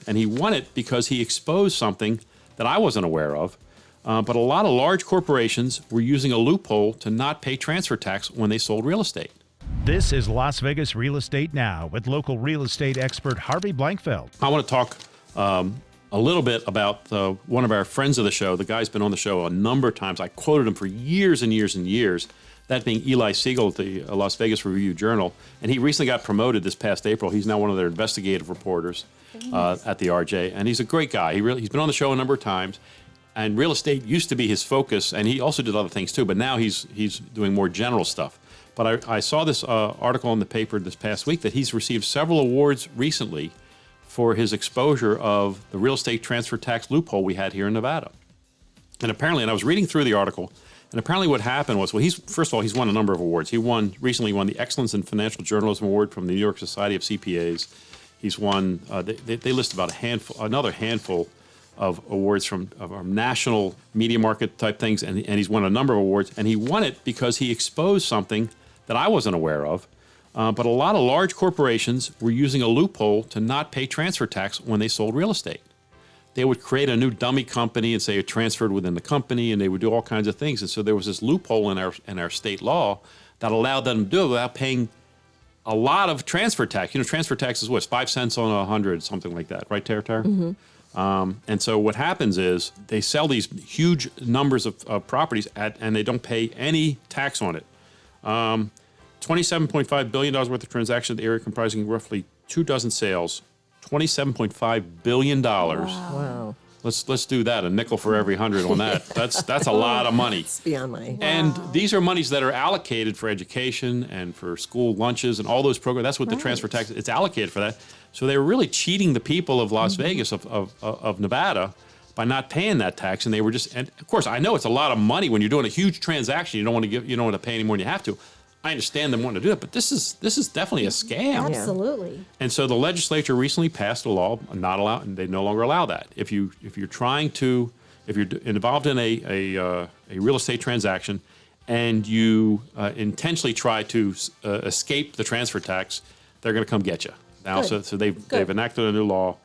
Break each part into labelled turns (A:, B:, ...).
A: And he won it because he exposed something that I wasn't aware of. But a lot of large corporations were using a loophole to not pay transfer tax when they sold real estate.
B: This is Las Vegas Real Estate Now with local real estate expert Harvey Blankfeld.
A: I want to talk a little bit about one of our friends of the show. The guy's been on the show a number of times. I quoted him for years and years and years, that being Eli Segal at the Las Vegas Review-Journal. And he recently got promoted this past April. He's now one of their investigative reporters at the RJ. And he's a great guy. He's been on the show a number of times. And real estate used to be his focus, and he also did other things too, but now he's doing more general stuff. But I saw this article in the paper this past week that he's received several awards recently for his exposure of the real estate transfer tax loophole we had here in Nevada. And apparently, and I was reading through the article, and apparently what happened was, well, first of all, he's won a number of awards. He recently won the Excellence in Financial Journalism Award from the New York Society of CPAs. He's won, they list about another handful of awards from national media market type things, and he's won a number of awards, and he won it because he exposed something that I wasn't aware of. But a lot of large corporations were using a loophole to not pay transfer tax when they sold real estate. They would create a new dummy company and say it transferred within the company, and they would do all kinds of things. And so there was this loophole in our state law that allowed them to do it without paying a lot of transfer tax. You know, transfer tax is what, 5 cents on 100, something like that, right, Tara? Mm-hmm. And so what happens is they sell these huge numbers of properties and they don't pay any tax on it. $27.5 billion worth of transactions in the area comprising roughly 24 sales. $27.5 billion.
C: Wow.
A: Let's do that, a nickel for every 100 on that. That's a lot of money.
C: It's beyond money.
A: Wow. And these are monies that are allocated for education and for school lunches and all those programs. That's what the transfer tax, it's allocated for that. So they were really cheating the people of Las Vegas, of Nevada, by not paying that tax. And they were just, and of course, I know it's a lot of money when you're doing a huge transaction. You don't want to pay any more than you have to. I understand them wanting to do it, but this is definitely a scam.
D: Absolutely.
A: And so the legislature recently passed a law and they no longer allow that. If you're involved in a real estate transaction and you intentionally try to escape the transfer tax, they're going to come get you. Now, so they've enacted a new law.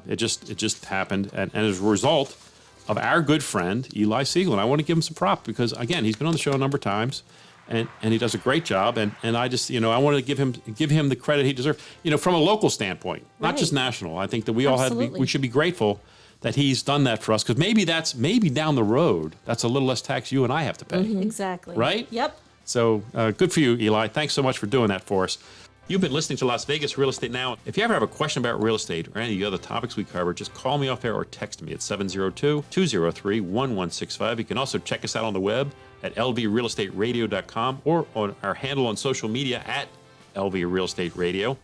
A: It just happened, and as a result of our good friend Eli Segal, and I want to give him some props because again, he's been on the show a number of times. And he does a great job, and I just, I want to give him the credit he deserves, from a local standpoint, not just national. I think that we should be grateful that he's done that for us, because maybe down the road, that's a little less tax you and I have to pay.
D: Mm-hmm. Exactly.
A: Right?
D: Yep.
A: So good for you, Eli. Thanks so much for doing that for us. You've been listening to Las Vegas Real Estate Now. If you ever have a question about real estate or any of the other topics we cover, just call me off air or text me at 702-203-1165. You can also check us out on the web at lvrealestateradio.com or on our handle on social media at lvrealestateradio.